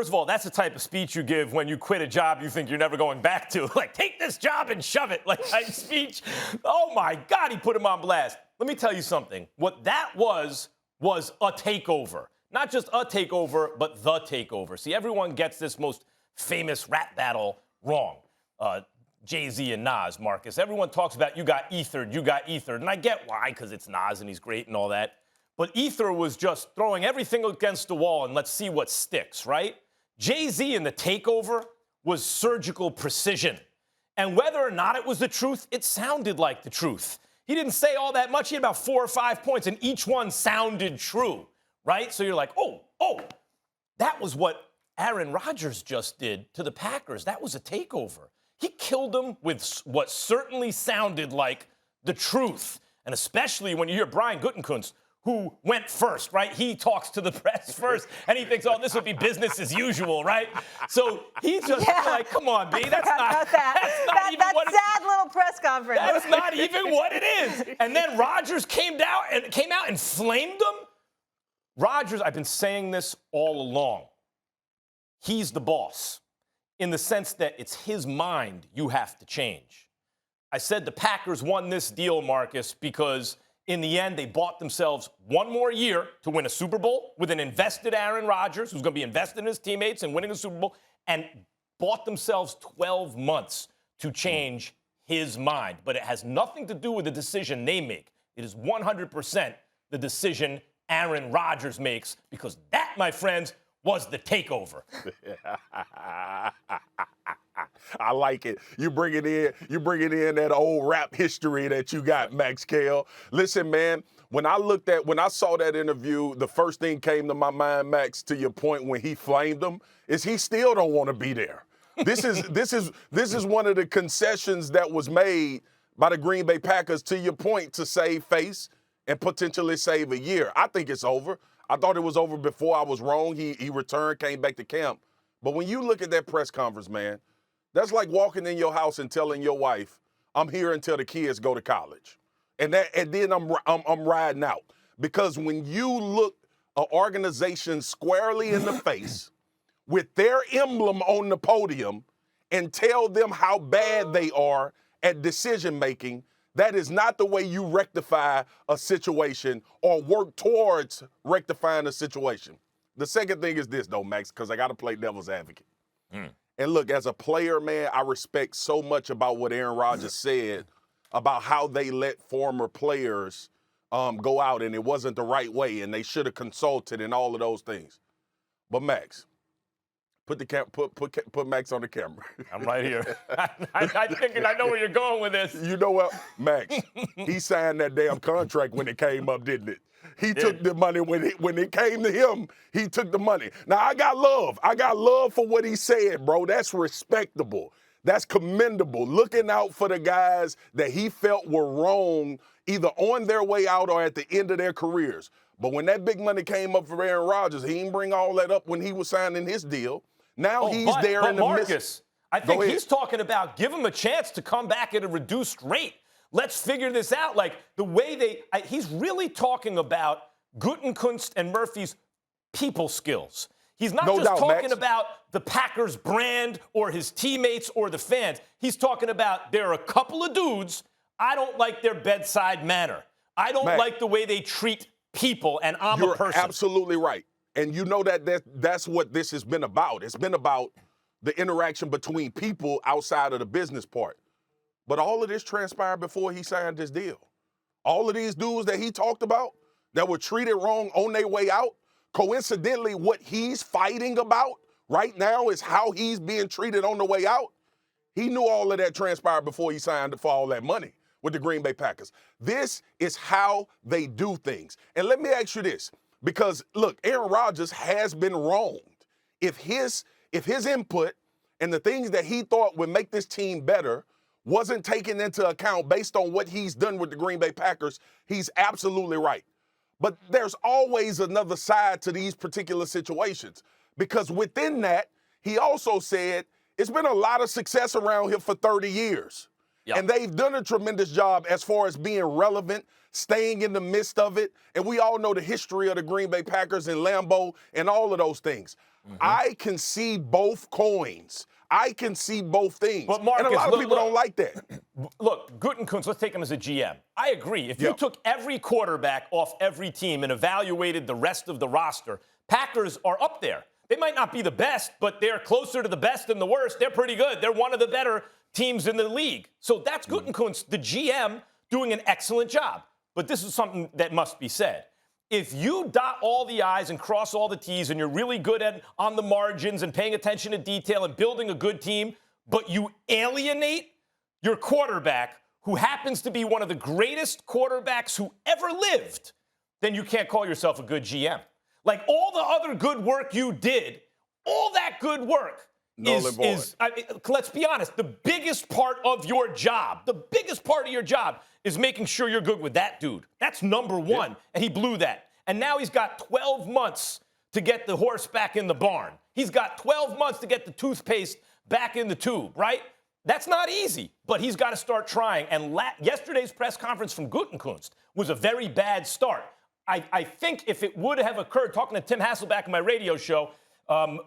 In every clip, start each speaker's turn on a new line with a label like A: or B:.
A: First of all, that's the type of speech you give when you quit a job you think you're never going back to. Like, take this job and shove it, like type speech. Oh, my God, he put him on blast. Let me tell you something. What that was a takeover. Not just a takeover, but the takeover. See, everyone gets this most famous rap battle wrong. Jay-Z and Nas, Marcus. Everyone talks about you got ethered. And I get why, because it's Nas and he's great and all that. But Ether was just throwing everything against the wall and let's see what sticks, right? Jay-Z in the takeover was surgical precision. And whether or not it was the truth, it sounded like the truth. He didn't say all that much. He had about 4 or 5 points, and each one sounded true, right? So you're like, oh, that was what Aaron Rodgers just did to the Packers. That was a takeover. He killed them with what certainly sounded like the truth. And especially when you hear Brian Gutekunst, who went first, right? He talks to the press first, and he thinks, oh, this will be business as usual, right? So he's just like, come on, B, that's not
B: that sad little press conference.
A: That's not even what it is. And then Rodgers came out and flamed them. Rodgers, I've been saying this all along. He's the boss in the sense that it's his mind you have to change. I said the Packers won this deal, Marcus, because in the end, they bought themselves one more year to win a Super Bowl with an invested Aaron Rodgers, who's going to be invested in his teammates and winning a Super Bowl, and bought themselves 12 months to change his mind. But it has nothing to do with the decision they make. It is 100% the decision Aaron Rodgers makes, because that, my friends, was the takeover.
C: I like it. You bring it in that old rap history that you got, Max Kell. Listen, man, when I saw that interview, the first thing came to my mind, Max, to your point when he flamed him, is he still don't want to be there. This is one of the concessions that was made by the Green Bay Packers, to your point, to save face and potentially save a year. I think it's over. I thought it was over before. I was wrong. He returned, came back to camp. But when you look at that press conference, man, that's like walking in your house and telling your wife, I'm here until the kids go to college. And then I'm riding out. Because when you look an organization squarely in the face with their emblem on the podium and tell them how bad they are at decision making, that is not the way you rectify a situation or work towards rectifying a situation. The second thing is this, though, Max, because I got to play devil's advocate. And look, as a player, man, I respect so much about what Aaron Rodgers said about how they let former players go out and it wasn't the right way and they should have consulted and all of those things. But Max, put Max on the camera.
A: I'm right here. I think I know where you're going with this.
C: You know what, Max? He signed that damn contract when it came up, didn't it? He took the money when it came to him. He took the money. Now I got love. I got love for what he said, bro. That's respectable. That's commendable. Looking out for the guys that he felt were wrong, either on their way out or at the end of their careers. But when that big money came up for Aaron Rodgers, he didn't bring all that up when he was signing his deal. Now he's there in the
A: Marcus,
C: midst.
A: I think he's talking about give him a chance to come back at a reduced rate. Let's figure this out. Like the way he's really talking about Gutekunst and Murphy's people skills. He's not just talking about the Packers brand or his teammates or the fans. He's talking about there are a couple of dudes, I don't like their bedside manner. I don't like the way they treat people, and I'm a person.
C: You're absolutely right. And you know that's what this has been about. It's been about the interaction between people outside of the business part. But all of this transpired before he signed this deal. All of these dudes that he talked about that were treated wrong on their way out, coincidentally, what he's fighting about right now is how he's being treated on the way out. He knew all of that transpired before he signed for all that money with the Green Bay Packers. This is how they do things. And let me ask you this, because, look, Aaron Rodgers has been wronged. If his input and the things that he thought would make this team better wasn't taken into account based on what he's done with the Green Bay Packers, he's absolutely right. But there's always another side to these particular situations, because within that, he also said it's been a lot of success around here for 30 years. Yep. And they've done a tremendous job as far as being relevant staying in the midst of it. And we all know the history of the Green Bay Packers and Lambeau and all of those things. I can see both coins. I can see both things.
A: But Marcus,
C: and a lot of people don't like that.
A: Look, Gutekunst, let's take him as a GM. I agree. If you took every quarterback off every team and evaluated the rest of the roster, Packers are up there. They might not be the best, but they're closer to the best than the worst. They're pretty good. They're one of the better teams in the league. So that's Gutekunst, the GM, doing an excellent job. But this is something that must be said. If you dot all the I's and cross all the T's and you're really good at on the margins and paying attention to detail and building a good team, but you alienate your quarterback, who happens to be one of the greatest quarterbacks who ever lived, then you can't call yourself a good GM. Like, all the other good work you did, all that good work is let's be honest, the biggest part of your job, is making sure you're good with that dude. That's number one, and he blew that. And now he's got 12 months to get the horse back in the barn. He's got 12 months to get the toothpaste back in the tube, right? That's not easy, but he's got to start trying. And yesterday's press conference from Gutekunst was a very bad start. I think if it would have occurred, talking to Tim Hasselback on my radio show,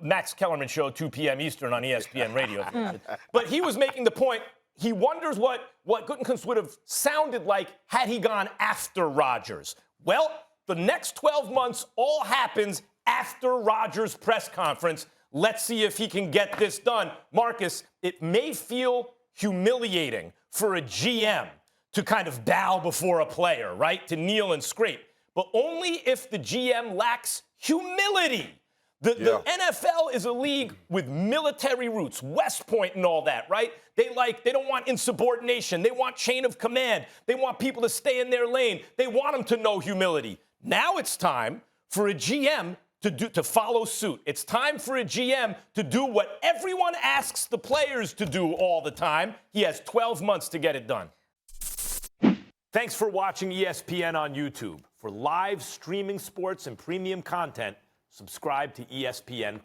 A: Max Kellerman show, 2 p.m. Eastern on ESPN radio. But he was making the point, he wonders what Gutekunst would have sounded like had he gone after Rodgers. Well, the next 12 months all happens after Rodgers' press conference. Let's see if he can get this done. Marcus, it may feel humiliating for a GM to kind of bow before a player, right? To kneel and scrape. But only if the GM lacks humility. The NFL is a league with military roots, West Point and all that, right? They don't want insubordination. They want chain of command. They want people to stay in their lane. They want them to know humility. Now it's time for a GM to follow suit. It's time for a GM to do what everyone asks the players to do all the time. He has 12 months to get it done. Thanks for watching ESPN on YouTube. For live streaming sports and premium content, subscribe to ESPN+.